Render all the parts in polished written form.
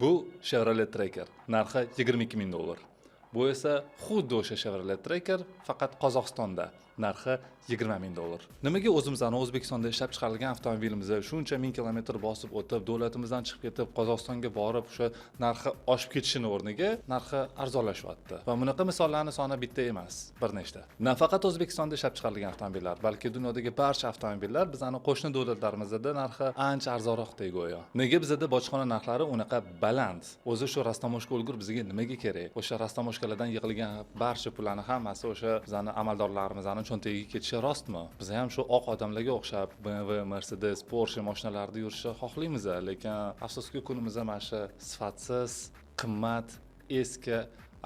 Bu Chevrolet Tracker. Narxi $22,000. Bu esa xuddi o'sha Chevrolet Tracker, faqat Qozog'istonda. Narxi $20,000. Nimaga o'zimizning O'zbekistonda ishlab chiqarilgan avtomobilimizni shuncha ming kilometr bosib o'tib, davlatimizdan chiqib ketib, Qozog'istonga borib, o'sha narxi oshib ketishini o'rniga narxi arzonlashyapti. Va bunaqa misollarning soni bitta emas, bir nechta. Nafaqat O'zbekistonda ishlab chiqarilgan avtomobillar, balki dunyodagi barcha avtomobillar bizning qo'shni davlatlarimizda narxi ancha arzonroqdek go'yo. Nega bizda bojxona narxlari unaqa baland? O'zi shu rastamoshka ulgur bizga nimaga kerak? O'sha rastamoshkalardan yig'ilgan barcha pullarni hammasi o'sha bizning amaldorlarimizning cho'ntagiga ketishi rostmi? Biz ham shu oq odamlarga o'xshab BMW, Mercedes, Porsche mashinalarida yurishni xohlaymiz, lekin afsuski kunimizda mana shu sifatsiz, qimmat, eski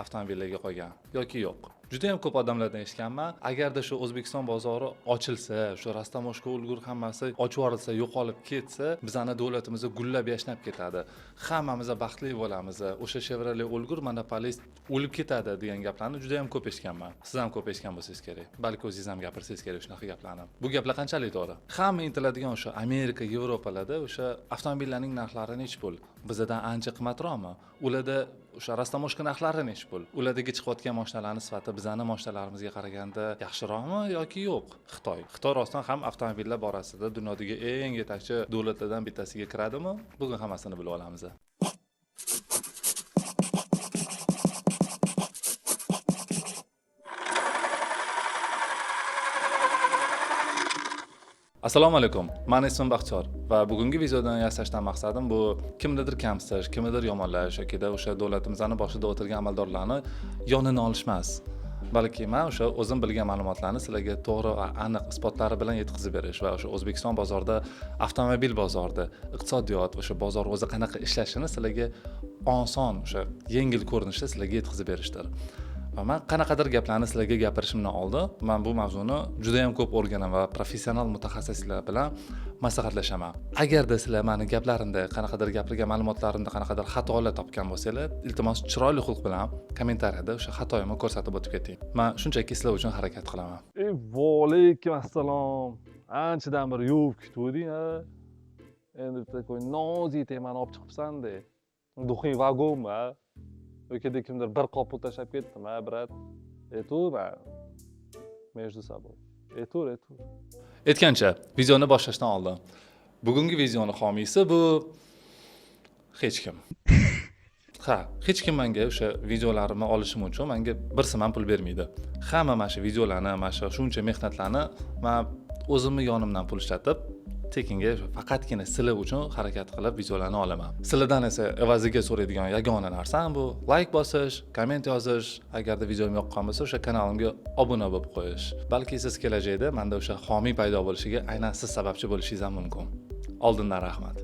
avtomobillarga qolgan yoki yo'q. Juda ham ko'p odamlardan eshitganman, agarda shu O'zbekiston bozori ochilsa, shu rastamoshka ulgur hammasi ochib yuborilsa, yo'qolib ketsa, bizning davlatimiz gullab yashnab ketadi. Hammamiz baxtli bo'lamiz. O'sha Chevrolet ulgur monopolist o'lib ketadi degan gaplarni juda ham ko'p eshitganman. Siz ham ko'p eshitgan bo'lsangiz kerak. Balki o'zingiz ham gapirsangiz kerak shunaqa gaplarni. Bu gaplar qanchalik to'g'ri? Hamma intiladigan o'sha Amerika, Yevropalarda o'sha avtomobillarning narxlari nech pul? Bizdan ancha qimmatroqmi? Ularda o'sha rastamoshka narxlari nech pul? Ulardagi chiqayotgan mashinalarning sifati bizning mashinalarimizga qaraganda yaxshiroqmi yoki yo'q? Xitoy rostdan ham avtomobillar borasida dunyodagi eng yetakchi davlatlardan bittasiga kiradimi? Bugun hammasini bilib olamiz. Assalomu alaykum. Men ismim Baxtiyor va bugungi videodan yasashdan maqsadim bu kimnidir kamsitish, kimnidir yomonlash yoki o'sha davlatimizning boshida o'tirgan amaldorlarni yonini olish emas. Balki men o'sha o'zim bilgan ma'lumotlarni sizlarga to'g'ri va aniq isbotlari bilan yetkazib berish va o'sha O'zbekiston bozorida, avtomobil bozorida, iqtisodiyot, o'sha bozor o'zi qanaqa ishlashini sizlarga oson, o'sha yengil ko'rinishda sizlarga yetkazib berishdir. Va men qanaqadir gaplarni sizlarga gapirishimdan oldin, men bu mavzuni juda ham ko'p o'rganaman va professional mutaxassislar bilan maslahatlashaman. Agarda sizlar meni gaplarimda, qanaqadir gapirgan ma'lumotlarimda qanaqadir xatolar topgan bo'lsanglar, iltimos chiroyli xulq bilan kommentariyada o'sha xatoyimni ko'rsatib o'tib keting. Men shunchaki sizlar uchun harakat qilaman. Vaalaykum assalom. Anchadan beri yuvib kutuvding, ha? Endi bitta nozik temani olib chiqibsan-da. Duxing vagonmi? Yo'kida kimdir bir qopni tashlab ketdimi, ha, brat? Tur, между собой. Tur. Aytgancha, videoni boshlashdan oldin. Bugungi videoning homiysi bu hech kim. Hech kim menga o'sha videolarimni olishim uchun menga bir so'm ham pul bermaydi. Hamma mana shu videolarni, mana shu shuncha mehnatlarni men o'zimni yonimdan pul ishlatib, tekinga faqatgina sizlar uchun harakat qilib videolarni olaman. Sizlardan esa evaziga so'raydigan yagona narsam bu like bosish, komment yozish, agarda videom yoqqan bo'lsa o'sha kanalimga obuna bo'lib qo'yish. Balki siz kelajakda menda o'sha homiy paydo bo'lishiga aynan siz sababchi bo'lishingiz ham mumkin. Oldindan rahmat.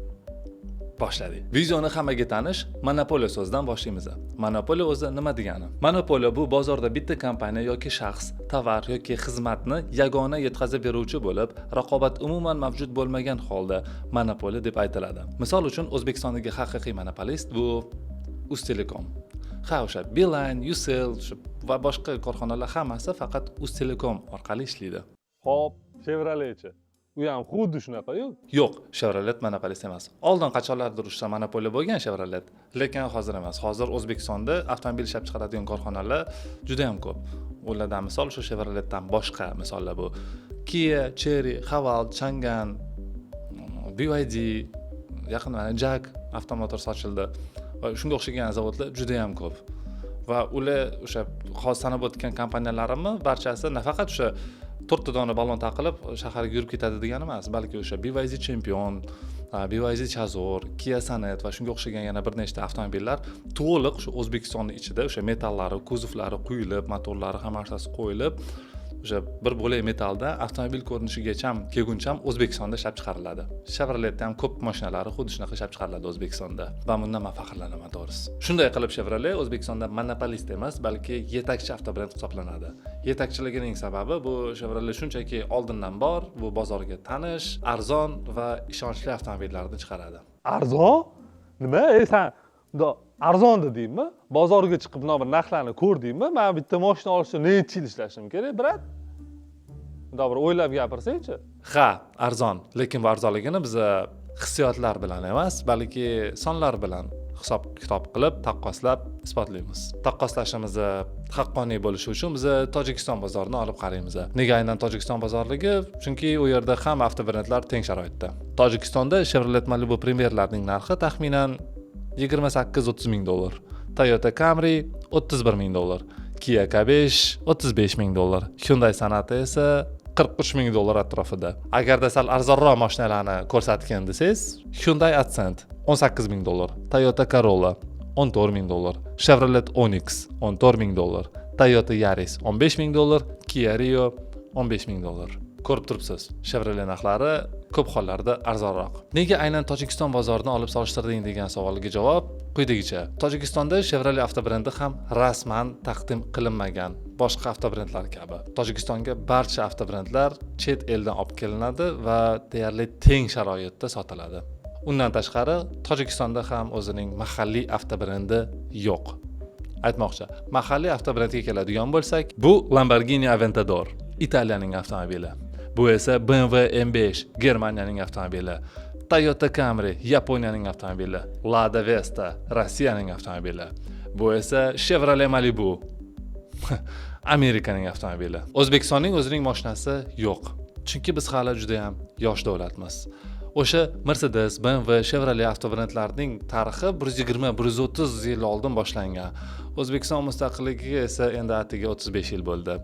Boshladik. Videoni hammaga tanish monopoliya so'zidan boshlaymiz. Monopoliya o'zi nima degani? Monopoliya bu bozorda bitta kompaniya yoki shaxs tovar yoki xizmatni yagona yetkazib beruvchi bo'lib, raqobat umuman mavjud bo'lmagan holda monopoliya deb aytiladi. Misol uchun O'zbekistondagi haqiqiy monopolist bu Uztelecom. O'sha Beeline, Ucell va boshqa korxonalar hammasi faqat Uztelecom orqali ishlaydi. Xo'p, Chevroletchi. U ham xuddi shunaqa-yu? Yo'q, Chevrolet monopolist emas. Oldin qachonlardir ushsa monopoliya bo'lgan Chevrolet, lekin hozir emas. Hozir O'zbekistonda avtomobil ishlab chiqaradigan korxonalar juda ham ko'p. Ulardan misol shu Chevroletdan boshqa misollar bu Kia, Chery, Haval, Chang'an, BYD, yaqinda Jag avtomotor sochildi va shunga o'xshagan zavodlar juda ham ko'p. Va ular o'sha hozir sanab o'tgan kompaniyalarimni barchasi nafaqat o'sha 4 ta dona ballon taqilib shaharga yurib ketadi degani emas, balki o'sha BYD Champion, BYD Chazor, Kia Sonet va shunga o'xshagan yana bir nechta avtomobillar to'liq shu O'zbekistonning ichida o'sha metallari, kuzovlari quyilib, motorlari ham narsasi qo'yilib, o'sha bir bo'lak metalda avtomobil ko'rinishigacha kelguncha O'zbekistonda ishlab chiqariladi. Chevroletda ham ko'p mashinalari xuddi shunaqa ishlab chiqariladi O'zbekistonda va bundan men faxrlanaman to'g'risi. Shunday qilib Chevrolet O'zbekistonda monopolist emas, balki yetakchi avtobrend hisoblanadi. Yetakchiligining sababi bu Chevrolet shunchaki oldindan bor, bu bozorga tanish, arzon va ishonchli avtomobillarni chiqaradi. Arzon? Nima? Sen arzon dedingmi? Bozorga chiqib bir narxlarni ko'rdingmi? Men bitta mashina olishga necha yil ishlashim kerak, brat? To'g'ri o'ylab gapirsang-chi. Arzon, lekin bu arzonligini biz hissiyotlar bilan emas, balki sonlar bilan hisob kitob qilib taqqoslab isbotlaymiz. Taqqoslashimiz haqqoniy bo'lishi uchun biz Tojikiston bozorini olib qaraymiz. Nega aynan Tojikiston bozorligi? Chunki u yerda ham avtobrendlar teng sharoitda. Tojikistonda Chevrolet Malibu Premier'larning narxi taxminan 28-30 ming dollar. Toyota Camry 31 ming dollar. Kia K5 35 ming dollar. Hyundai Sonata esa 43 ming dollar atrofida. Agarda sal arzonroq mashinalarni ko'rsatgan desangiz, Hyundai Accent 18 ming dollar, Toyota Corolla 14 ming dollar, Chevrolet Onix 14 ming dollar, Toyota Yaris 15 ming dollar, Kia Rio 15 ming dollar. Ko'rib turibsiz, Chevrolet narxlari ko'p hollarda arzonroq. Nega aynan Tojikiston bozorini olib solishtirding degan savolga javob quyidagicha. Tojikistonda Chevrolet avtobrendi ham rasman taqdim qilinmagan boshqa avtobrendlar kabi. Tojikistonga barcha avtobrendlar chet eldan olib kelinadi va deyarli teng sharoitda sotiladi. Undan tashqari, Tojikistonda ham o'zining mahalliy avtobrendi yo'q. Aytmoqchi, mahalliy avtobrendga keladigan bo'lsak, bu Lamborghini Aventador, Italiyaning avtomobili. Bu esa BMW M5, Germaniyaning avtomobili. Toyota Camry, Yaponiyaning avtomobili. Lada Vesta, Rossiyaning avtomobili. Bu esa Chevrolet Malibu, Amerikaning avtomobili. O'zbekistonning o'zining mashinasi yo'q. Chunki biz hali juda ham yosh davlatmiz. O'sha Mercedes, BMW, Chevrolet avtobrendlarining tarixi 120-130 yil oldin boshlangan. O'zbekiston mustaqilligiga esa endi atiga 35 yil bo'ldi.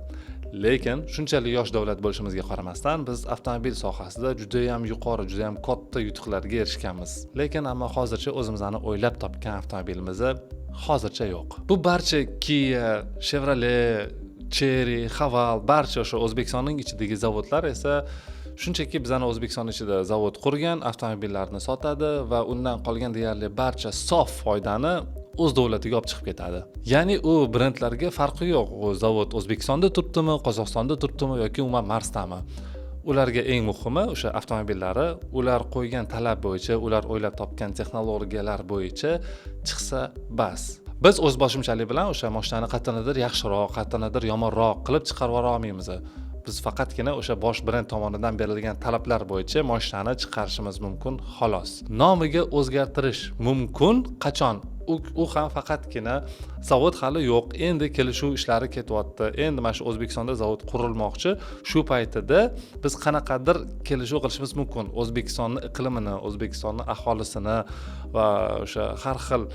Lekin shunchalik yosh davlat bo'lishimizga qaramasdan biz avtomobil sohasida juda ham yuqori, juda ham katta yutuqlarga erishganmiz. Lekin ammo hozircha o'zimizni o'ylab topgan avtomobilimiz hozircha yo'q. Bu barcha Kia, Chevrolet, Chery, Haval, barcha o'sha O'zbekistonning ichidagi zavodlar esa shunchaki bizani O'zbekiston ichida zavod qurgan, avtomobillarni sotadi va undan qolgan deyarli barcha sof foydani o'z davlatiga olib chiqib ketadi. Ya'ni u brendlarga farqi yo'q. U zavod O'zbekistonda turibdimi, Qozog'istonda turibdimi yoki umuman Marsdami. Ularga eng muhimi o'sha avtomobillari ular qo'ygan talab bo'yicha, ular o'ylab topgan texnologiyalar bo'yicha chiqsa bas. Biz o'z boshimchalik bilan o'sha mashinani qatanadir yaxshiroq, qatanadir yomonroq qilib chiqarib yubora olmaymiz. Biz faqatgina o'sha bosh brend tomonidan berilgan talablar bo'yicha mashinani chiqarishimiz mumkin, xolos. Nomiga o'zgartirish mumkin, qachon? U ham faqatgina zavod hali yo'q. Endi kelishuv ishlari ketyapti. Endi mana shu O'zbekistonda zavod qurilmoqchi. Shu paytida biz qanaqadir kelishuv qilishimiz mumkin. O'zbekistonning iqlimini, O'zbekistonning aholisini va o'sha har xil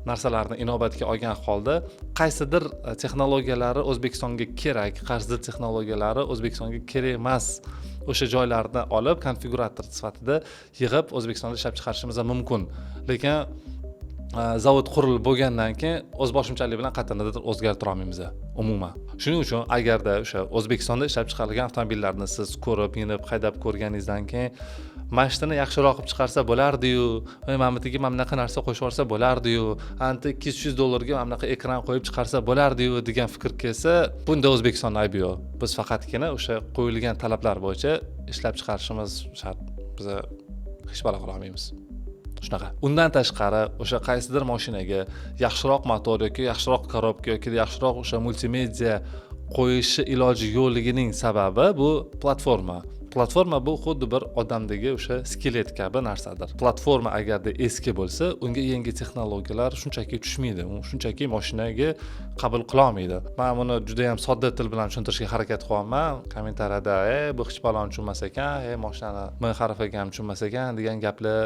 narsalarni inobatga olgan holda qaysidir texnologiyalari O'zbekistonga kerak, qaysidir texnologiyalari O'zbekistonga kerak emas. O'sha joylarni olib konfigurator sifatida yig'ib O'zbekistonda ishlab chiqarishimiz mumkin. Lekin zavod qurilib bo'lgandan keyin o'z boshimchalik bilan qatanadir o'zgartira olmaymiz umuman. Shuning uchun agarda o'sha O'zbekistonda ishlab chiqarilgan avtomobillarni siz ko'rib, minib, haydab ko'rganingizdan keyin mashinani yaxshiroq qilib chiqarsa bo'lardi-yu, mana bunga mana bunaqa narsa qo'shib yuborsa bo'lardi-yu, anti 200 dollarga mana bunaqa ekran qo'yib chiqarsa bo'lardi-yu degan fikr kelsa, bunda O'zbekistonning aybi yo'q. Biz faqatgina o'sha qo'yilgan talablar bo'yicha ishlab chiqarishimiz shart. Biz hech balo qila olmaymiz. Shunaqa. Undan tashqari o'sha qaysidir mashinaga yaxshiroq motor yoki yaxshiroq korobka yoki yaxshiroq o'sha multimedia qo'yishi iloji yo'qligining sababi bu platforma. Platforma bu xuddi bir odamdagi o'sha skelet kabi narsadir. Platforma agarda eski bo'lsa, unga yangi texnologiyalar shunchaki tushmaydi. U shunchaki mashinaga qabul qila olmaydi. Men buni juda ham sodda til bilan tushuntirishga harakat qilyapman. Kommentariyada, bu hech balon tushunmas ekan, mashinani M harfiga ham tushunmas ekan degan gaplar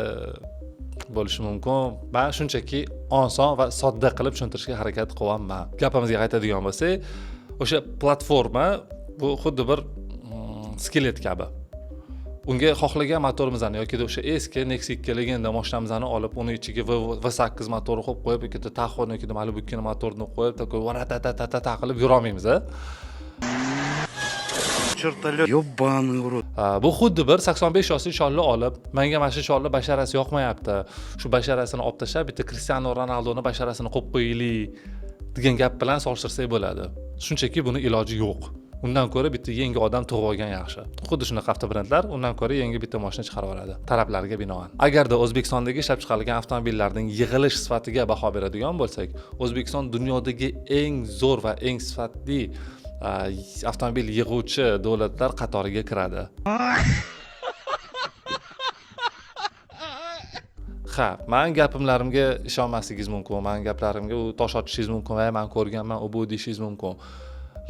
bo'lishi mumkin. Men shunchaki oson va sodda qilib tushuntirishga harakat qilyapman. Gapimizga qaytadigan bo'lsak, o'sha platforma bu xuddi bir skelet kabi. Unga xohlagan motorimizni yoki o'sha eski Nexus 2 legenda mashinamizni olib, uni ichiga V8 motori qo'yib qo'yib, yoki Tahoe yoki Malibu 2 motorini qo'yib, takoy varatata qilib yura olmaymiz. Чертолет, ёбаный урод. Bu xuddi bir 85 yoshli cholni olib, menga mana shu cholni basharasi yoqmayapti. Shu basharasini olib tashlab, bitta Cristiano Ronaldoning basharasini qo'yib qo'yaylik degan gap bilan solishtirsak bo'ladi. Shunchaki buni iloji yo'q. Undan ko'ra bitta yangi odam tug'ib olgan yaxshi. Xuddi shunaqa avtobrendlar undan ko'ra yangi bitta mashina chiqarib oladi, talablarga binoan. Agarda O'zbekistondagi ishlab chiqarilgan avtomobillarning yig'ilish sifatiga baho beradigan bo'lsak, O'zbekiston dunyodagi eng zo'r va eng sifatli avtomobil yig'uvchi davlatlar qatoriga kiradi. Ha, men gapimlarimga ishonmasligingiz mumkin, men gaplarimga u tosh otishingiz mumkin va men ko'rganman, u bu deyishingiz mumkin.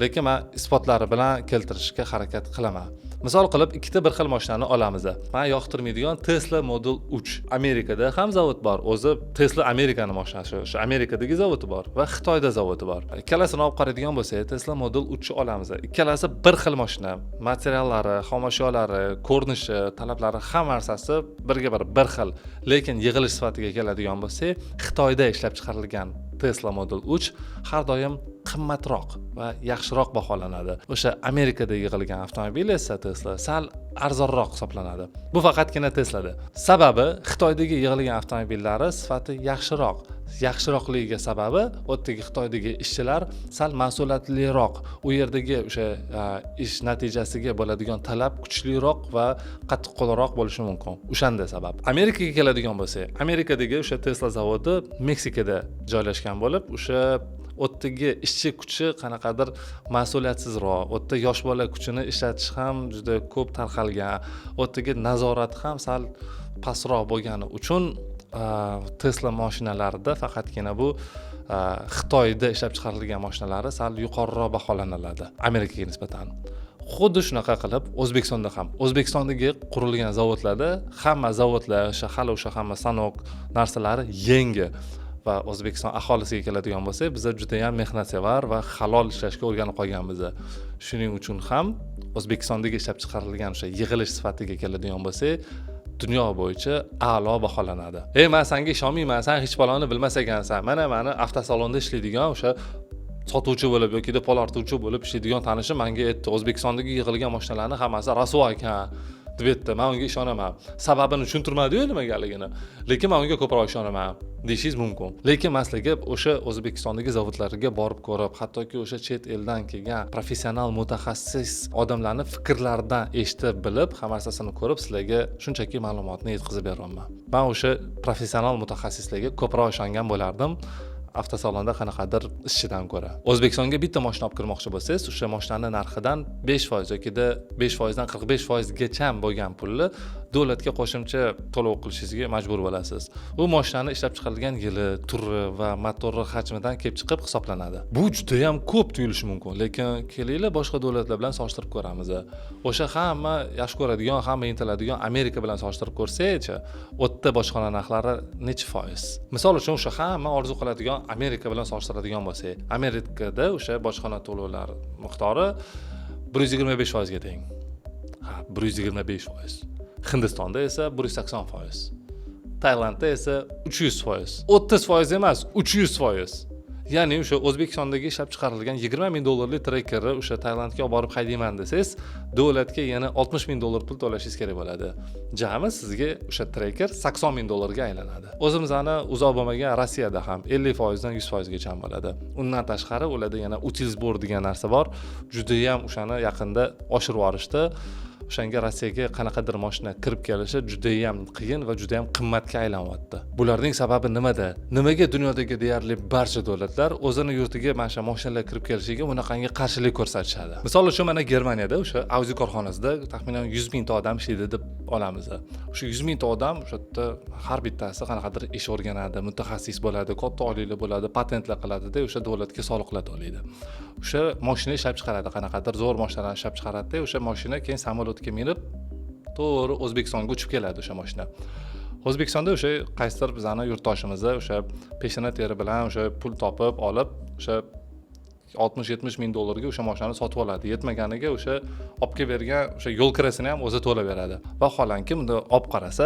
Lekin men isbotlari bilan keltirishga harakat qilaman. Misol qilib, ikkita bir xil mashinani olamiz. Men yoqtirmaydigan Tesla Model 3. Amerikada ham zavod bor. O'zi Tesla Amerikaning mashinasi, shu Amerikadagi zavodi bor va Xitoyda zavodi bor. Ikkalasini olib qaraydigan bo'lsak, Tesla Model 3 olamiz. Ikkalasi bir xil mashina. Materiallari, xomashyollari, ko'rinishi, talablari hamma narsasi bir xil. Lekin yig'ilish sifatiga keladigan bo'lsak, Xitoyda ishlab chiqarilgan Tesla Model 3 har doim qimmatroq va yaxshiroq baholanadi. O'sha Amerikada yig'ilgan avtomobil esa Tesla sal arzonroq hisoblanadi. Bu faqatgina Teslada. Sababi Xitoydagi yig'ilgan avtomobillari sifati yaxshiroq. Yaxshiroqligiga sababi o'tdagi Xitoydagi ishchilar sal mas'uliyatliroq. U yerdagi o'sha ish natijasiga bo'ladigan talab kuchliroq va qattiqqo'lroq bo'lishi mumkin. O'shanda sabab. Amerikaga keladigan bo'lsak, Amerikadagi o'sha Tesla zavodi Meksikada joylashgan bo'lib, o'sha o'tdagi ishchi kuchi qanaqadir mas'uliyatsizroq, o'tda yosh bola kuchini ishlatish ham juda ko'p tarqalgan, o'tdagi nazorat ham sal pastroq bo'lgani uchun Tesla mashinalarida faqatgina bu Xitoyda ishlab chiqarilgan mashinalari sal yuqoriroq baholanadi Amerikaga nisbatan. Xuddi shunaqa qilib O'zbekistonda ham, O'zbekistondagi qurilgan zavodlarda hamma zavodlar o'sha hamma sanoq narsalari yangi va O'zbekiston aholisiga keladigan bo'lsak, biz juda ham mehnatsevar va halol ishlashga o'rganib qolganmiz. Shuning uchun ham O'zbekistondagi ishlab chiqarilgan o'sha yig'ilish sifatiga keladigan bo'lsak, dunyo bo'yicha a'lo baholanadi. Men senga ishonmayman, sen hech baloni bilmas ekansan. Mana meni avtosalonda ishlaydigan o'sha sotuvchi bo'lib yoki depol ortuvchi bo'lib ishlaydigan tanishim menga aytdi, O'zbekistondagi yig'ilgan mashinalarning hammasi rasvo ekan deb aytdi. Men unga ishonaman. Sababini tushuntirmadi-yu nimaligini. Lekin men unga ko'proq ishonaman deyishingiz mumkin. Lekin maslaga o'sha O'zbekistondagi zavodlarga borib ko'rib, hattoki o'sha chet eldan kelgan professional mutaxassis odamlarning fikrlaridan eshitib bilib, hamma narsasini ko'rib sizlarga shunchaki ma'lumotni yetkazib beraman. Men o'sha professional mutaxassislarga ko'proq ishongan bo'lardim. Avtosalonda qanaqadir ishchidan ko'ra. O'zbekistonga bitta mashina olib kirmoqchi bo'lsangiz, o'sha mashinaning narxidan 5% yoki 5% dan 45% gacha bo'lgan pulni davlatga qo'shimcha to'lov qilishingizga majbur bo'lasiz. Bu mashinani ishlab chiqarilgan yili, turi va motori hajmidan kelib chiqib hisoblanadi. Bu juda ham ko'p tuyulishi mumkin, lekin kelinglar boshqa davlatlar bilan solishtirib ko'ramiz. O'sha hamma yaxshi ko'radigan, hamma intiladigan Amerika bilan solishtirib ko'rsak-chi, o'tda bojxona narxlari necha foiz? Misol uchun o'sha hamma orzu qiladigan Amerika bilan solishtiradigan bo'lsak, Amerikada o'sha bojxona to'lovlari miqdori 125% ga teng. Ha, 125%. Hindistonda esa 180%. Tailandda esa 300%. 30% emas, 300%. Ya'ni o'sha O'zbekistondagi ishlab chiqarilgan $20,000 trekkerni o'sha Tailandga olib borib haydayman desangiz, davlatga yana $60,000 pul to'lashingiz kerak bo'ladi. Jami sizga o'sha trekker $80,000 ga aylanadi. O'zimizni uzoq bo'lmagan Rossiyada ham 50% dan 100% gacha bo'ladi. Undan tashqari ularda yana utilsbor degan narsa bor. Juda ham o'shani yaqinda oshirib yuborishdi. O'shanga Rossiyaga qanaqadir mashina kirib kelishi juda ham qiyin va juda ham qimmatga aylanyapti. Bularning sababi nimada? Nimaga dunyodagi deyarli barcha davlatlar o'zini yurtiga mana shu mashinalar kirib kelishiga bunaqangi qarshilik ko'rsatishadi? Misol uchun mana Germaniyada o'sha Audi korxonasida taxminan 100 mingta odam ishlaydi deb olamiz. O'sha 100 mingta odam o'sha yerda har bittasi qanaqadir ish o'rganadi, mutaxassis bo'ladi, katta oylikli bo'ladi, patentlar qiladi-da, o'sha davlatga soliqlar to'laydi. O'sha mashina ishlab chiqaradi, qanaqadir zo'r mashinalarni ishlab chiqaradi-da, o'sha mashina keyin samolyotga minib to'g'ri O'zbekistonga uchib keladi o'sha mashina. O'zbekistonda o'sha qaysidir bizning yurtdoshimizni o'sha peshona teri bilan o'sha pul topib olib, o'sha 60-70 ming dollarga o'sha mashinani sotib oladi. Yetmaganiga o'sha olib kelib bergan o'sha yo'l kirasini ham o'zi to'lab beradi. Va holanki bunda olib qarasa,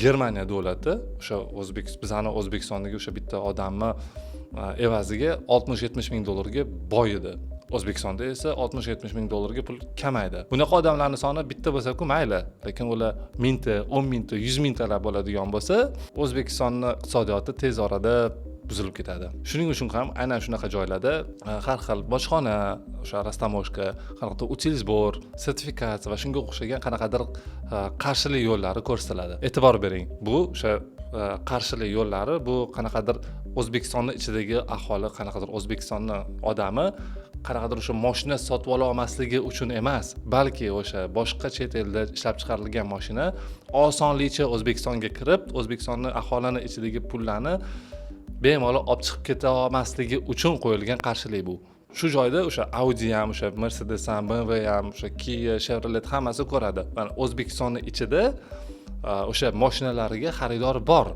Germaniya davlati o'sha bizning O'zbekistondagi o'sha bitta odamni evaziga 60-70 ming dollarga boyidi. O'zbekistonda esa 60-70 ming dollarga pul kamaydi. Bunaqa odamlarning soni bitta bo'lsa-ku mayli, lekin ular mingta, 10 mingta, 100 mingtalar bo'ladigan bo'lsa, O'zbekistonning iqtisodiyoti tez orada buzilib ketadi. Shuning uchun ham aynan shunaqa joylarda har xil bojxona, o'sha rastamoshka, qanaqadir utilsbor, sertifikatsiya va shunga o'xshagan qanaqadir qarshilik yo'llari ko'rsatiladi. E'tibor bering. Bu o'sha qarshilik yo'llari bu qanaqadir O'zbekistonning ichidagi aholi, qanaqadir O'zbekistonning odami qanaqadir o'sha mashina sotib ola olmasligi uchun emas, balki o'sha boshqa chet elda ishlab chiqarilgan mashina osonlikcha O'zbekistonga kirib, O'zbekistonning aholini ichidagi pullarni bemalol olib chiqib keta olmasligi uchun qo'yilgan qarshilik bu. Shu joyda o'sha Audi ham, o'sha Mercedes ham, BMW ham, o'sha Kia, Chevrolet hammasi ko'radi. Mana O'zbekistonning ichida o'sha mashinalariga xaridor bor.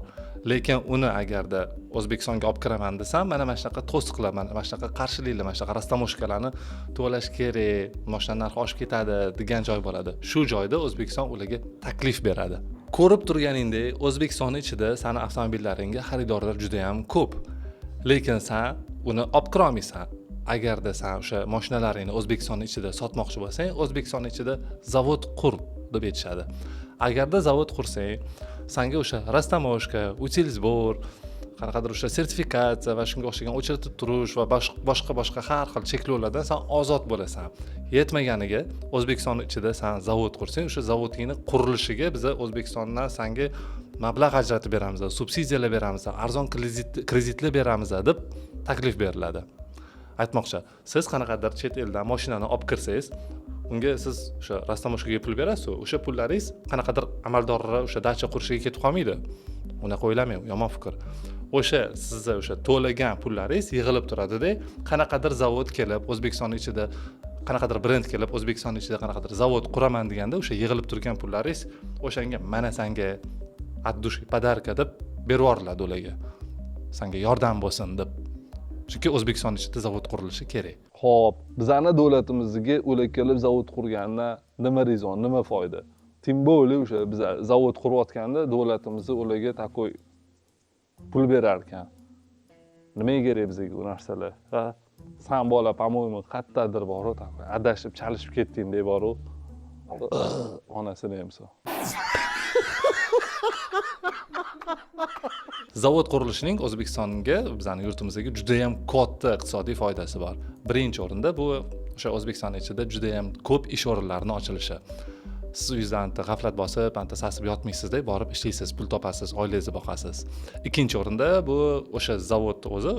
Lekin uni agarda O'zbekistonga olib kiraman desam, mana shunaqa to'siqlar, mana shunaqa qarshiliklar, mana shunaqa rastamoshkalarni to'lash kerak, mashina narxi oshib ketadi degan joy bo'ladi. Shu joyda O'zbekiston ularga taklif beradi. Ko'rib turganingdek, O'zbekiston ichida seni avtomobillaringga xaridorlar juda ham ko'p. Lekin sen uni olib kira olmaysan. Agarda sen o'sha mashinalaringni O'zbekiston ichida sotmoqchi bo'lsang, O'zbekiston ichida zavod qur deb aytishadi. Agarda zavod qursang, senga o'sha rastamoshka, utilsbor, qanaqadir o'sha sertifikatsiya va shunga o'xshagan o'chirtib turish va boshqa har xil cheklovlardan sen ozod bo'lasan. Yetmaganiga O'zbekiston ichida sen zavod qursang, o'sha zavodingning qurilishiga biz O'zbekistondan senga mablag' ajratib beramiz, subsidiyalar beramiz, arzon kreditlar beramiz deb taklif beriladi. Aytmoqchi, siz qanaqadir chet eldan mashinani olib kirsangiz, unga siz o'sha rastamoshkaga pul berasiz, o'sha pullaringiz qanaqadir amaldorlar o'sha dacha qurishiga ketib qolmaydi. Unaqa o'ylamang, yomon fikr. O'sha sizga o'sha to'lagan pullaringiz yig'ilib turadi-da, qanaqadir zavod kelib, O'zbekiston ichida qanaqadir brend kelib, O'zbekiston ichida qanaqadir zavod quraman deganda, o'sha yig'ilib turgan pullaringiz o'shanga mana senga atdushki podarka deb berib yuboriladi ularga. Senga yordam bo'lsin deb. Chunki O'zbekiston ichida zavod qurilishi kerak. Xo'p, bizani davlatimizga ular kelib zavod qurgandan nima rezon, nima foyda? Tim bo'li o'sha biz zavod qurayotganda davlatimiz ularga takoy pul berar ekan. Nimaga kerak bizga bu narsalar? Ha? San bola, по-моему, qayerdadir bor-ku, takoy adashib, chalishib ketding deb bor-ku. Onasini ham so. Zavod qurilishining O'zbekistonga, bizning yurtimizga juda ham katta iqtisodiy foydasi bor. Birinchi o'rinda bu o'sha O'zbekiston ichida juda ham ko'p ish o'rinlarining ochilishi. Siz uyingizdan g'aflat bosib, sasib yotmaysizda, borib ishlaysiz, pul topasiz, oilangizni boqasiz. Ikkinchi o'rinda bu o'sha zavodni o'zi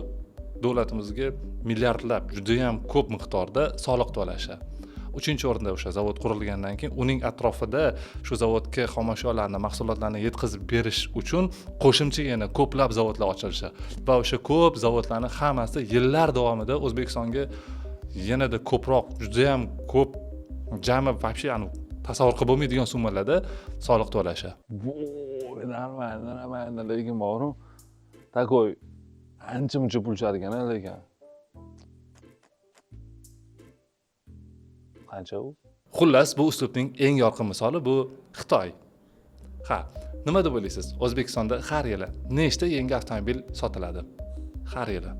davlatimizga milliardlab, juda ham ko'p miqdorda soliq to'lashi. Uchinchi o'rinda o'sha zavod qurilgandan keyin uning atrofida shu zavodga xomashyolarni, mahsulotlarni yetkazib berish uchun qo'shimcha yana ko'plab zavodlar ochilishi va o'sha ko'p zavodlarning hammasi yillar davomida O'zbekistonga yanada ko'proq, juda ham ko'p, jami вообще tasavvur qilib bo'lmaydigan summalarda soliq to'lashi. Voy, nima lekin bor-ku. Takoy ancha-muncha pul tushadigan lekin. Qancha u? Xullas, bu uslubning eng yorqin misoli bu Xitoy. Ha, nima deb o'ylaysiz? O'zbekistonda har yili nechta yangi avtomobil sotiladi? Har yili.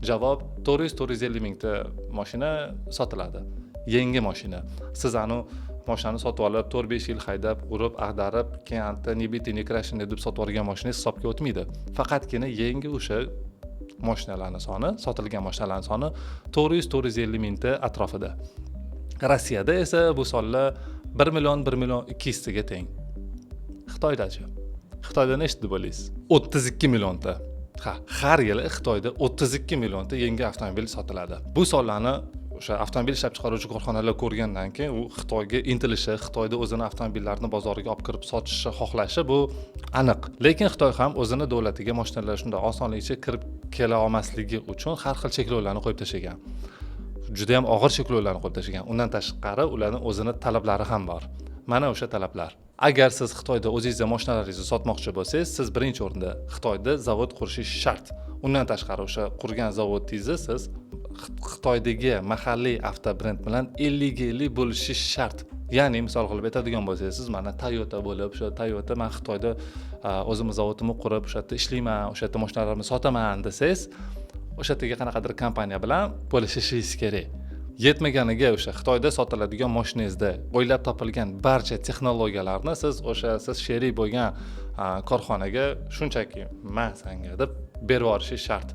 Javob 400-450 mingta mashina sotiladi. Yangi mashina. Siz mashinani sotib olib, 4-5 yil haydab, urib, ag'darib, keyin nebitini crashini deb sotib olgan mashina hisobga o'tmaydi. Faqatgina yangi o'sha mashinalarning soni, sotilgan mashinalarning soni 400-450 mingta atrofida. Rossiyada esa bu sonlar 1 million 200 ga teng. Xitoydachi? Xitoyda nechta deb o'ylaysiz? 32 millionta. Ha, har yili Xitoyda 32 millionta yangi avtomobil sotiladi. Bu sonlarni o'sha avtomobil ishlab chiqaruvchi korxonalar ko'rgandan keyin u Xitoyga intilishi, Xitoyda o'zini avtomobillarini bozoriga olib kirib sotishni xohlashi bu aniq. Lekin Xitoy ham o'zini davlatiga mashinalar shunday osonlikcha kirib kela olmasligi uchun har xil cheklovlarni qo'yib tashlagan. Juda ham og'ir cheklovlarni qo'yib tashlagan. Undan tashqari ularning o'zini talablari ham bor. Mana o'sha talablar. Agar siz Xitoyda o'zingizga mashinalaringizni sotmoqchi bo'lsangiz, siz birinchi o'rinda Xitoyda zavod qurishingiz shart. Undan tashqari o'sha qurgan zavodingizni siz Xitoydagi mahalliy avtobrend bilan 50-50 bo'lishi shart. Ya'ni misol qilib aytadigan bo'lsangiz, siz mana Toyota bo'lib, o'sha Toyota men Xitoyda o'zimiz zavodimni qurib, o'sha yerda ishlayman, o'sha yerda mashinalarimni sotaman desangiz, o'sha yerdagi qanaqadir kompaniya bilan bo'lishishingiz kerak. Yetmaganiga o'sha Xitoyda sotiladigan mashinangizda o'ylab topilgan barcha texnologiyalarni siz sherik bo'lgan korxonaga shunchaki men senga deb berib yuborishingiz shart.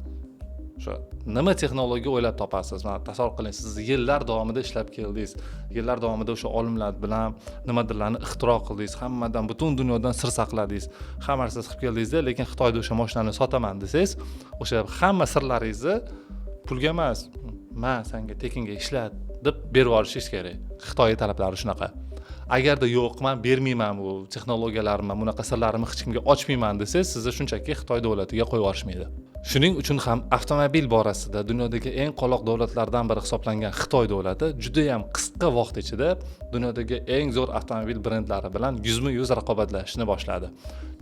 O'sha nima texnologiya o'ylab topasiz? Mana tasavvur qiling, siz yillar davomida ishlab keldingiz. Yillar davomida o'sha olimlar bilan nimadirlarni ixtiro qildingiz, hammadan butun dunyodan sir saqladingiz. Hamma narsa qilib keldingiz-da, lekin Xitoyda o'sha mashinani sotaman desangiz, o'sha hamma sirlaringizni pulga emas, man senga tekinga ishlat deb berib yuborishingiz kerak. Xitoy talablari shunaqa. Agarda yo'q, men bermayman bu texnologiyalarimni, bunaqa sirlarimni hech kimga ochmayman desangiz, sizni shunchaki Xitoy davlatiga qo'yib yuborishmaydi. Shuning uchun ham avtomobil borasida dunyodagi eng qoloq davlatlardan biri hisoblangan Xitoy davlati juda ham qisqa vaqt ichida dunyodagi eng zo'r avtomobil brendlari bilan yuzma-yuz raqobatlashishni boshladi.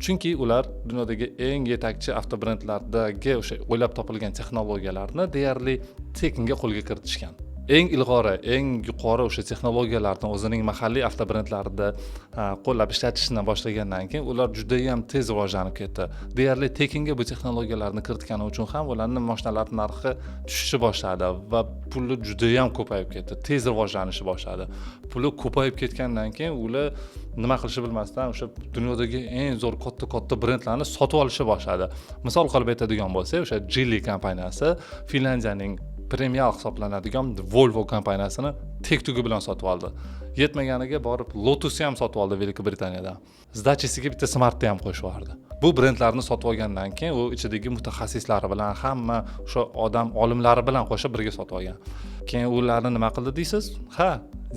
Chunki ular dunyodagi eng yetakchi avtobrendlardagi o'sha o'ylab topilgan texnologiyalarni deyarli tekinga qo'lga kiritishgan. Eng ilg'ori, eng yuqori o'sha texnologiyalarni o'zining mahalliy avtobrendlarida qo'llab ishlatishni boshlagandan keyin ular juda ham tez rivojlanib ketdi. Deyarli tekinga bu texnologiyalarni kiritgani uchun ham ularning mashinalarning narxi tushishni boshladi va puli juda ham ko'payib ketdi. Tez rivojlanishni boshladi. Puli ko'payib ketgandan keyin ular nima qilishni bilmasdan o'sha dunyodagi eng zo'r katta brendlarni sotib olishni boshladi. Misol qilib aytadigan bo'lsak, o'sha Geely kompaniyasi Finlandiyaning premial hisoblanadigan Volvo kompaniyasini tek-tugi bilan sotib oldi. Yetmaganiga borib Lotus'ni ham sotib oldi Buyuk Britaniyadan. Zdachisiga bitta Smart'ni ham qo'shib yubordi. Bu brendlarni sotib olgandan keyin u ichidagi mutaxassislari bilan hamma o'sha odam olimlari bilan qo'shib birga sotib olgan. Keyin ularni nima qildi deysiz? Ha,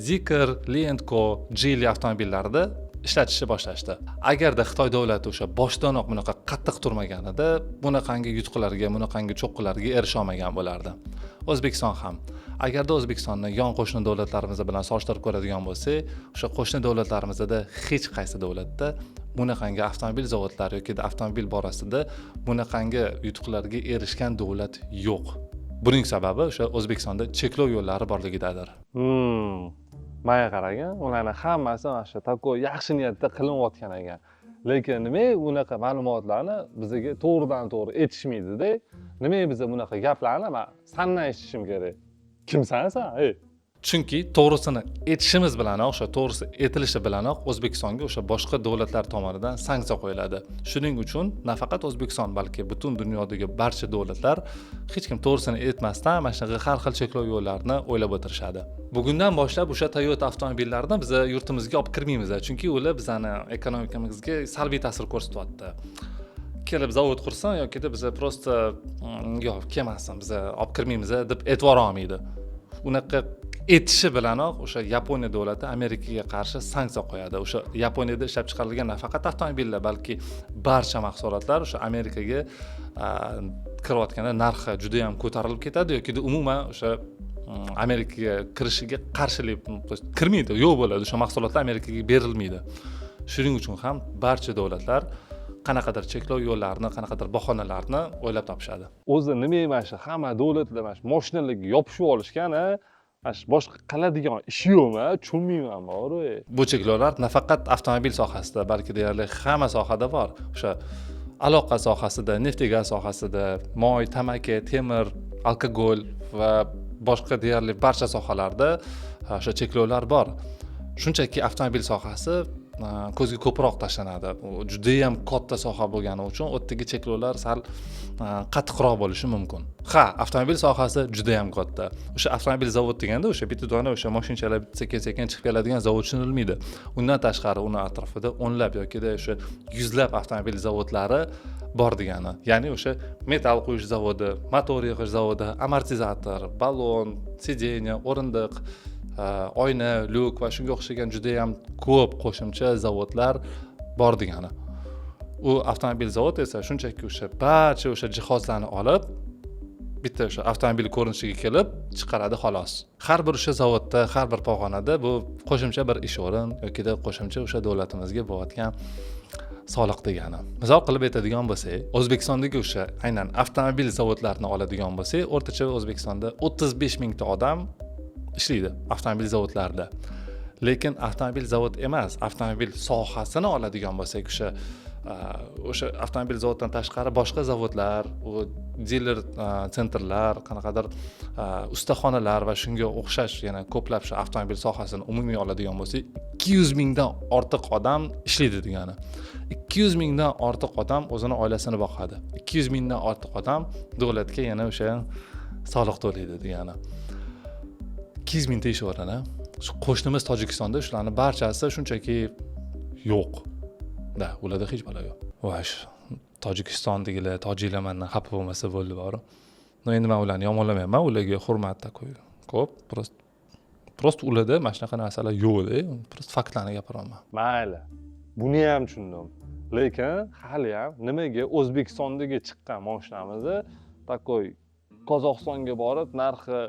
Zeekr, Lentco, Geely avtomobillarida ishlatishni boshlashdi. Agarda Xitoy davlati o'sha boshdanoq bunaqa qattiq turmaganida, bunaqangi yutuqlarga, bunaqangi cho'qqilarga erisha olmagan bo'lardi. O'zbekiston ham. Agarda O'zbekistonni yon qo'shni davlatlarimiz bilan solishtirib ko'radigan bo'lsak, o'sha qo'shni davlatlarimizda hech qaysi davlatda bunaqangi avtomobil zavodlari yoki avtomobil borasida bunaqangi yutuqlarga erishgan davlat yo'q. Buning sababi o'sha O'zbekistonda cheklov yo'llari borligidadir. Manga qarang, ularning hammasi mana shu takoy yaxshi niyatda qilinayotgan ekan. Lekin nima unaqa ma'lumotlarni bizga to'g'ridan-to'g'ri aytishmaydi-da. Nima biz bunaqa gaplarni men sandan eshitishim kerak. Kimsan sen? Chunki to'g'risini aytishimiz bilanoq, o'sha to'g'risi aytilishi bilanoq O'zbekistonga o'sha boshqa davlatlar tomonidan sanksiya qo'yiladi. Shuning uchun nafaqat O'zbekiston, balki butun dunyodagi barcha davlatlar hech kim to'g'risini aytmasdan mana shu har xil cheklov yo'llarini o'ylab o'tirishadi. Bugundan boshlab o'sha Toyota avtomobillarini biz yurtimizga olib kirmaymiz, chunki ular bizning ekonomikamizga salbiy ta'sir ko'rsatyapti. Kelib zavod qursin yoki biz prosta yo'q, kelmasin, biz olib kirmaymiz deb e'tibor olmaydi. Unaqa etishi bilanoq o'sha Yaponiya davlati Amerikaga qarshi sanksiya qo'yadi. O'sha Yaponiyada ishlab chiqarilgan nafaqat avtomobillar, balki barcha mahsulotlar o'sha Amerikaga kirayotganda narxi juda ham ko'tarilib ketadi yoki umuman o'sha Amerikaga kirishiga qarshilik kirmaydi, yo'q bo'ladi. O'sha mahsulotlar Amerikaga berilmaydi. Shuning uchun ham barcha davlatlar qanaqadir cheklov yo'llarini, qanaqadir bahonalarni o'ylab topishadi. O'zi nima emas, hamma davlatlar mana shu mashinalarga yopishib olishgan, boshqa qiladigan ish yo'qmi? Tushunmayman bor. Bu cheklovlar nafaqat avtomobil sohasida, balki deyarli hamma sohada bor. O'sha aloqa sohasida, neft gaz sohasida, moy, tamaki, temir, alkogol va boshqa deyarli barcha sohalarda o'sha cheklovlar bor. Shunchaki avtomobil sohasi ko'zga ko'proq tashlanadi. U juda ham katta soha bo'lgani uchun o'tdagi cheklovlar sal qattiqroq bo'lishi mumkin. Ha, avtomobil sohasi juda ham katta. O'sha avtomobil zavod deganda o'sha bitta dona o'sha mashinchalar sekin-sekin chiqib keladigan zavod tushunilmaydi. Undan tashqari uni atrofida o'nlab yoki o'sha yuzlab avtomobil zavodlari bor degani. Ya'ni o'sha metal quyish zavodi, motor yig'ish zavodi, amortizator, balon, sidenya, o'rindiq, oyna, lyuk va shunga o'xshagan juda ham ko'p qo'shimcha zavodlar bor degani. U avtomobil zavodi esa shunchaki o'sha barcha o'sha jihozlarni olib bitta o'sha avtomobil ko'rinishiga kelib chiqaradi xolos. Har bir o'sha zavodda, har bir pog'onada bu qo'shimcha bir ish o'rin yoki qo'shimcha o'sha davlatimizga bo'layotgan soliq degani. Misol qilib aytadigan bo'lsak, O'zbekistondagi o'sha aynan avtomobil zavodlarini oladigan bo'lsak, o'rtacha O'zbekistonda 35 mingta odam ishlaydi avtomobil zavodlarida. Lekin avtomobil zavod emas, avtomobil sohasini oladigan bo'lsak, o'sha avtomobil zavodidan tashqari boshqa zavodlar, diler sentrlar, qanaqadir ustaxonalar va shunga o'xshash yana ko'plab shu avtomobil sohasini umumiy oladigan bo'lsak, 200 mingdan ortiq odam ishlaydi degani. 200 mingdan ortiq odam o'zini oilasini boqadi. 200 mingdan ortiq odam davlatga yana o'sha soliq to'laydi degani. 200 mingta ish o'rni. Shu qo'shnimiz Tojikistonda shularning barchasi shunchaki yo'q. Da, ularda hech balo yo'q. Vosh, Tojikistondagilar, tojiklar mendan xafa bo'lmasa bo'ldi bor. endi men ularni yomonlamayman, ularga hurmat ko'p, prost ularda mana shunaqa narsalar yo'q-da, prost faktlarni gapiryapman. Mayli. Buni ham tushundim. Lekin hali ham nimaga O'zbekistondagi chiqqan mashinamizni takoy Qozog'istonga borib narxi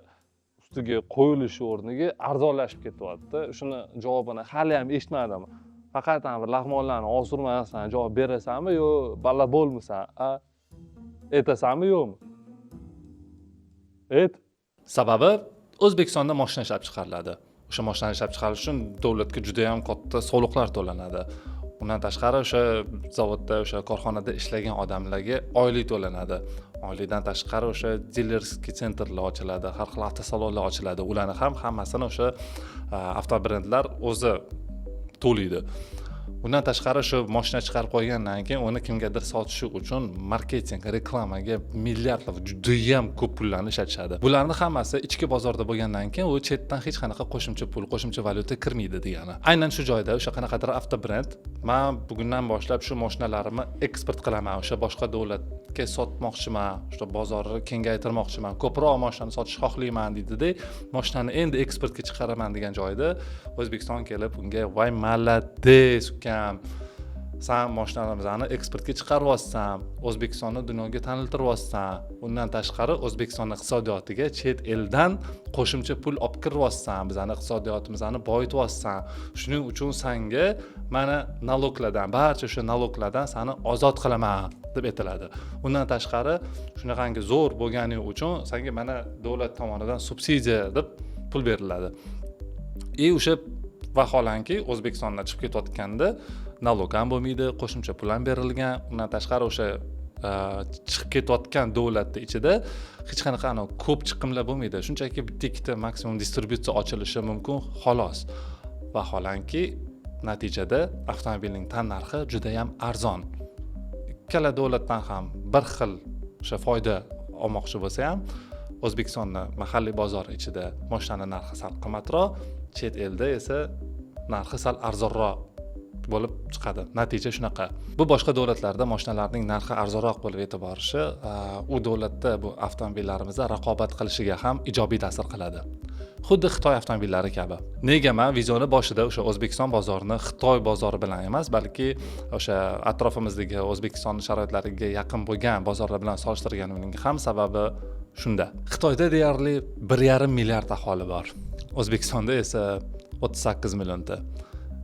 ustiga qo'yilishi o'rniga arzonlashib ketyapti. Shuni javobini hali ham eshitmadim. Faqat ham bir lag'monlarni osurmasdan javob berasanmi yo balla bo'lmisan? Aytasanmi yo'qmi? Sababi O'zbekistonda mashina ishlab chiqariladi. O'sha mashinani ishlab chiqarish uchun davlatga juda ham katta soliqlar to'lanadi. Undan tashqari o'sha zavodda, o'sha korxonada ishlagan odamlarga oylik to'lanadi. Oylikdan tashqari o'sha dilerskiy sentrlar ochiladi, har xil avtosalonlar ochiladi. Ularni ham hammasini o'sha avtobrendlar o'zi to'laydi. Undan tashqari shu mashina chiqarib qo'ygandan keyin uni kimgadir sotishi uchun marketing, reklamaga milliardlab juda ham ko'p pullarni ishlatishadi. Bularning hammasi ichki bozorda bo'lgandan keyin u chetdan hech qanaqa qo'shimcha pul, qo'shimcha valyuta kirmaydi degani. Aynan shu joyda o'sha qanaqadir avtobrend, men bugundan boshlab shu mashinalarimni eksport qilaman, o'sha boshqa davlatga sotmoqchiman, o'sha bozorni kengaytirmoqchiman, ko'proq mashinani sotishni xohlayman dedi-da, mashinani endi eksportga chiqaraman degan joyda O'zbekiston kelib unga "Voy malades ukam, sen mashinamizni eksportga chiqaryapsan, O'zbekistonni dunyoga taniltiryapsan. Undan tashqari O'zbekiston iqtisodiyotiga chet eldan qo'shimcha pul olib kiryapsan, bizning iqtisodiyotimizni boyityapsan. Shuning uchun senga mana naloglardan, barcha o'sha naloglardan seni ozod qilaman" deb aytiladi. Undan tashqari shunaqangi zo'r bo'lganing uchun senga mana davlat tomonidan subsidiya deb pul beriladi. O'sha vaholanki O'zbekistondan chiqib ketayotganda nalog ham bo'lmaydi, qo'shimcha pul ham berilgan. Undan tashqari o'sha chiqib ketayotgan davlatning ichida hech qanaqa ko'p chiqimlar bo'lmaydi. Shunchaki bitta ikkita maksimum distributsiya ochilishi mumkin, xolos. Vaholanki natijada avtomobilning tan narxi juda ham arzon. Ikkala davlatdan ham bir xil o'sha foyda olmoqchi bo'lsa ham, O'zbekistonning mahalliy bozor ichida mashinaning narxi sal qimmatroq, chet elda esa narxi sal arzonroq bo'lib chiqadi. Natija shunaqa. Bu boshqa davlatlarda mashinalarning narxi arzonroq bo'lib yetib borishi u davlatda bu avtomobillarimizga raqobat qilishiga ham ijobiy ta'sir qiladi. Xuddi Xitoy avtomobillari kabi. Nega men videoni boshida o'sha O'zbekiston bozorini Xitoy bozori bilan emas, balki o'sha atrofimizdagi O'zbekiston sharoitlariga yaqin bo'lgan bozorlar bilan solishtirganimning ham sababi shunda. Xitoyda deyarli 1,5 milliard aholi bor. O'zbekistonda esa 38 millionta.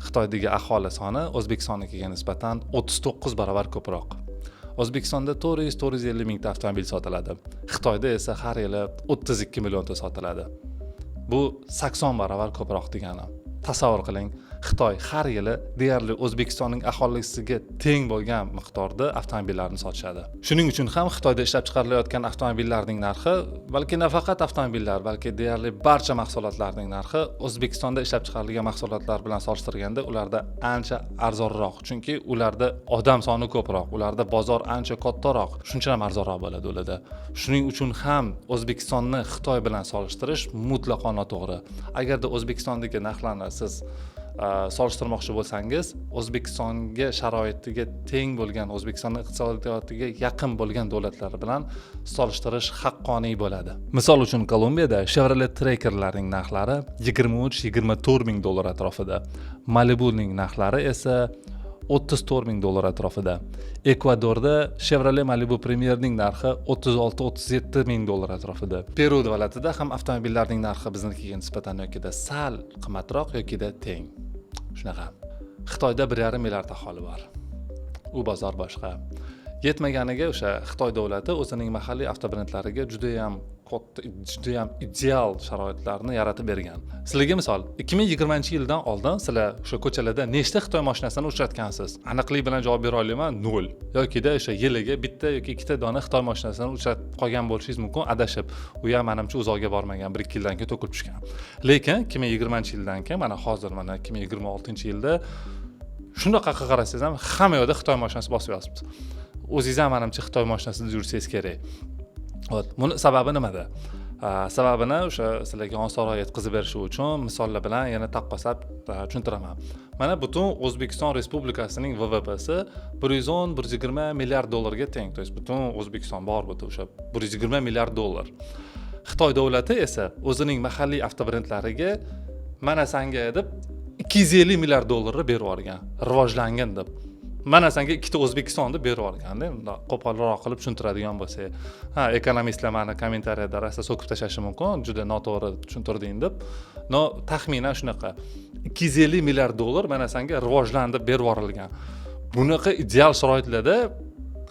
Xitoydagi aholi soni O'zbekistonnikiga nisbatan 39 barobar ko'proq. O'zbekistonda 400-450 mingta avtomobil sotiladi. Xitoyda esa har yili 32 millionta sotiladi. Bu 80 barobar ko'proq degani. Tasavvur qiling, Xitoy har yili deyarli O'zbekistonning aholisiga teng bo'lgan miqdorda avtomobillarni sotishadi. Shuning uchun ham Xitoyda ishlab chiqarilayotgan avtomobillarning narxi, balki nafaqat avtomobillar, balki deyarli barcha mahsulotlarning narxi O'zbekistonda ishlab chiqarilgan mahsulotlar bilan solishtirganda ularda ancha arzonroq, chunki ularda odam soni ko'proq, ularda bozor ancha kattaroq, shuncha ham arzonroq bo'ladi ularda. Shuning uchun ham O'zbekistonni Xitoy bilan solishtirish mutlaqo noto'g'ri. Agarda O'zbekistondagi narxlarni siz solishtirmoqchi bo'lsangiz, O'zbekistonga sharoitiga teng bo'lgan, O'zbekistonning iqtisodiyotiga yaqin bo'lgan davlatlar bilan solishtirish haqqoniy bo'ladi. Misol uchun Kolumbiyada Chevrolet Tracker'larning narxlari 23-24 ming dollar atrofida. Malibu'ning narxlari esa 34 ming dollar atrofida. Ekvadorda Chevrolet Malibu Premier'ning narxi 36-37 ming dollar atrofida. Peru davlatida ham avtomobillarning narxi biznikiga nisbatan yokida sal qimmatroq yokida teng. Shunaqa. Xitoyda 1,5 milliard aholi bor. U bozor boshqa. Yetmaganiga o'sha Xitoy davlati o'zining mahalliy avtobrendlariga juda ham ideal sharoitlarni yaratib bergan. Sizlarga misol, 2020-yildan oldin sizlar o'sha ko'chalarda nechta Xitoy mashinasini uchratgansiz? Aniqlik bilan javob bera olaman, 0. Yokida o'sha yiliga bitta yoki ikkita dona Xitoy mashinasini uchratib qolgan bo'lishingiz mumkin, adashib. U ham menimcha uzoqga bormagan, 1-2 yildan keyin to'kilib tushgan. Lekin 2020-yildan keyin mana hozir mana 2026-yilda shunaqa qarasangiz ham hamma yoqda Xitoy mashinasi bosib yotibdi. O'zingiz ham menimcha Xitoy mashinasida yursangiz kerak. Buni sababi nimada? Sababini o'sha sizlarga osonroq yetkazib berish uchun misollar bilan yana taqqoslab tushuntiraman. Mana butun O'zbekiston Respublikasining VVPsi 110-120 milliard dollarga teng. To есть butun O'zbekiston bor bu o'sha 120 milliard dollar. Xitoy davlati esa o'zining mahalliy avtobrendlariga mana sanga deb 250 milliard dollarni berib yuborgan, rivojlangan deb. Mana sanga ikkita O'zbekistonni berib yuborganda, qo'polroq qilib tushuntiradigan bo'lsa, ekonomistlar meni kommentariyada rosa so'kib tashlashi mumkin, juda noto'g'ri tushuntirding deb. No, taxminan shunaqa 250 milliard dollar mana sanga rivojlanib berib yuborilgan. Bunaqa ideal sharoitlarda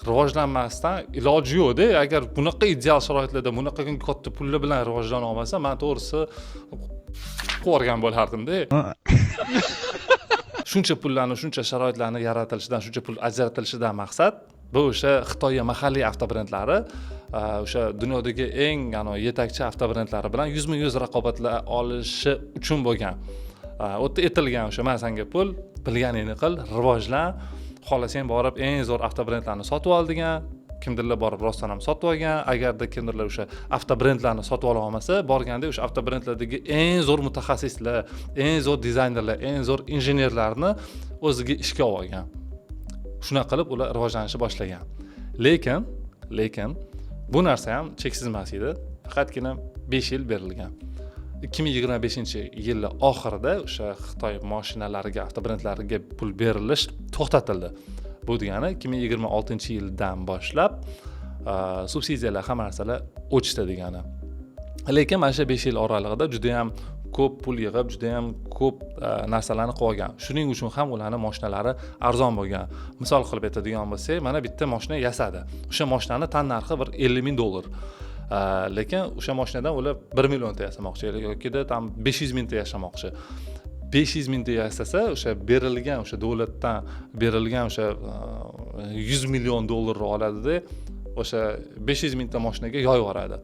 rivojlanmasdan iloji yo'q-da. Agar bunaqa ideal sharoitlarda bunaqa katta pullar bilan rivojlana olmasa, men to'g'risi qo'rgan bo'lardim-da. Shuncha pullarni, shuncha sharoitlarni yaratilishidan, shuncha pul ajratilishidan maqsad bu o'sha Xitoy mahalliy avtobrendlari o'sha dunyodagi eng yetakchi avtobrendlari bilan yuzma-yuz raqobatla olishi uchun bo'lgan. O'tda etilgan o'sha men senga pul, bilganingni qil, rivojlan, xohlasang borib eng zo'r avtobrendlarni sotib ol degan. Kimdirlar borib rostdan ham sotib olgan. Agarda kimdirlar o'sha avtobrendlarni sotib ola olmasa, borganda o'sha avtobrendlardagi eng zo'r mutaxassislar, eng zo'r dizaynerlar, eng zo'r injenerlarni o'ziga ishga olgan. Shunaqa qilib ular rivojlanishni boshlagan. Lekin bu narsa ham cheksiz emas edi. Faqatgina 5 yil berilgan. 2025-yil oxirida o'sha Xitoy mashinalariga, avtobrendlariga pul berilish to'xtatildi. Bu degani 2026-yildan boshlab subsidiyalar hamma narsalar o'chdi degani. Lekin mana shu 5 yil oralig'ida juda ham ko'p pul yig'ib, juda ham ko'p narsalarni qilgan. Shuning uchun ham ularning mashinalari arzon bo'lgan. Misol qilib aytadigan bo'lsak, mana bitta mashina yasadi. O'sha mashinani tan narxi bir 50 ming dollar. Lekin o'sha mashinadan ular 1 millionta yasamoqchi yoki tam 500 mingta yashamoqchi. 500 mingta yasasa, o'sha berilgan, o'sha davlatdan berilgan o'sha 100 million dollar oladi-da, o'sha 500 mingta mashinaga yoyib yuboradi.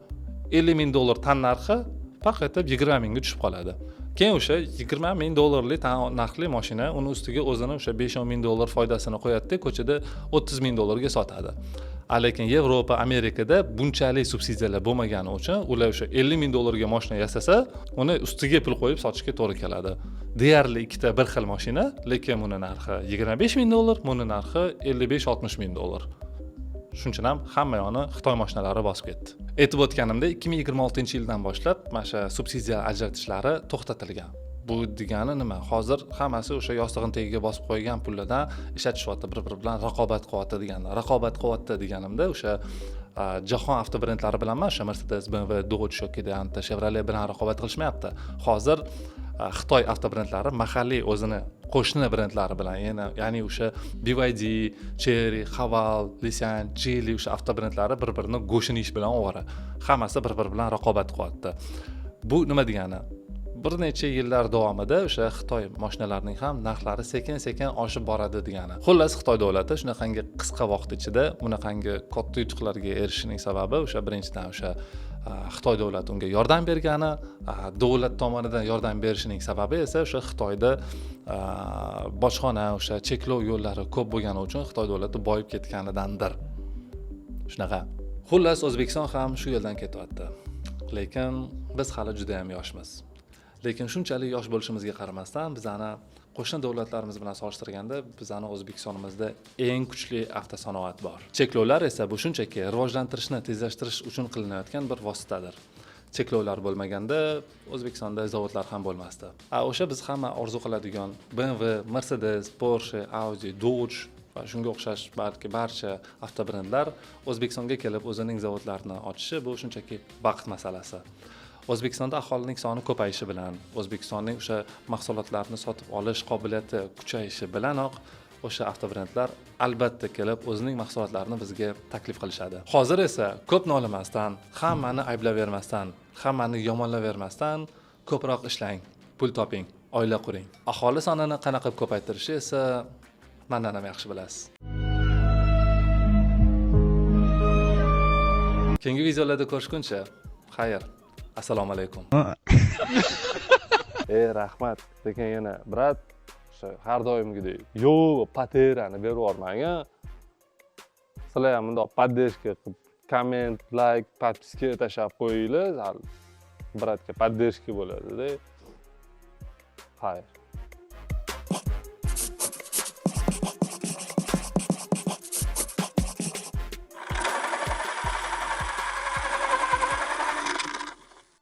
50 ming dollar tan narxi faqat 20 mingga tushib qoladi. Keyin o'sha 20 ming dollarlik tan narxli mashina uni ustiga o'zini o'sha 5-10 ming dollar foydasini qo'yadi-da, ko'chada 30 ming dollarga sotadi. Lekin Yevropa, Amerikada bunchalik subsidiyalar bo'lmagani uchun ular o'sha 50 ming dollarga mashina yasasa, uni ustiga pul qo'yib sotishga to'g'ri keladi. Deyarli ikkita bir xil mashina, lekin uni narxi 25 ming dollar, buni narxi 55-60 ming dollar. Shuning ham hamma yoni Xitoy mashinalari bosib ketdi. Aytib o'tganimda 2026-yildan boshlab mana shu subsidiya ajratishlari to'xtatilgan. Bu degani nima? Hozir hammasi o'sha yostig'in tagiga bosib qo'ygan pullardan ishlatishyapti, bir-biri bilan raqobat qilyapti degani. Raqobat qilyapti deganimda o'sha jahon avtobrendlari bilan emas, o'sha Mercedes, BMW, Dodge yoki Chevrolet bilan raqobat qilishmayapti. Hozir Xitoy avtobrendlari mahalliy o'zini qo'shni brendlari bilan, ya'ni o'sha BYD, Chery, Haval, Nissan, Geely o'sha avtobrendlari bir-birini go'shini ish bilan ovora. Hammasi bir-biri bilan raqobat qilyapti. Bu nima degani? Bir necha yillar davomida o'sha Xitoy mashinalarining ham narxlari sekin-sekin oshib boradi degani. Xullas, Xitoy davlati shunaqangi qisqa vaqt ichida bunaqangi katta yutuqlarga erishishining sababi o'sha birinchidan o'sha Xitoy davlati unga yordam bergani, davlat tomonidan yordam berishining sababi esa o'sha Xitoyda bojxona, o'sha cheklov yo'llari ko'p bo'lgani uchun Xitoy davlati boyib ketganidandir. Shunaqa. Xullas, O'zbekiston ham shu yo'ldan ketyapti. Lekin biz hali juda ham yoshmiz. Lekin shunchalik yosh bo'lishimizga qaramasdan, bizani qo'shni davlatlarimiz bilan solishtirganda bizani O'zbekistonimizda eng kuchli avtosanoat bor. Cheklovlar esa bu shunchaki rivojlantirishni tezlashtirish uchun qilinayotgan bir vositadir. Cheklovlar bo'lmaganda O'zbekistonda zavodlar ham bo'lmasdi. O'sha biz hamma orzu qiladigan BMW, Mercedes, Porsche, Audi, Dodge va shunga o'xshash balki barcha avtobrendlar O'zbekistonga kelib o'zining zavodlarini ochishi bu shunchaki vaqt masalasi. O'zbekistonda aholining soni ko'payishi bilan, O'zbekistonning o'sha mahsulotlarni sotib olish qobiliyati kuchayishi bilanoq o'sha avtobrendlar albatta kelib o'zining mahsulotlarini bizga taklif qilishadi. Hozir esa ko'p nolimasdan, hammani ayblayvermasdan, hammani yomonlayvermasdan ko'proq ishlang, pul toping, oila quring. Aholi sonini qanaqa ko'paytirishi esa mendan ham yaxshi bilasiz. Keyingi videolarda ko'rishguncha, xayr. Assalomu alaykum. Rahmat. Lekin yana brat, o'sha har doimgidek yo paterani berib yubormang. Sizlar ham bundoq podдержка qilib komment, like, подписка tashlab qo'yinglar, bratga поддержка bo'ladida. Xayr.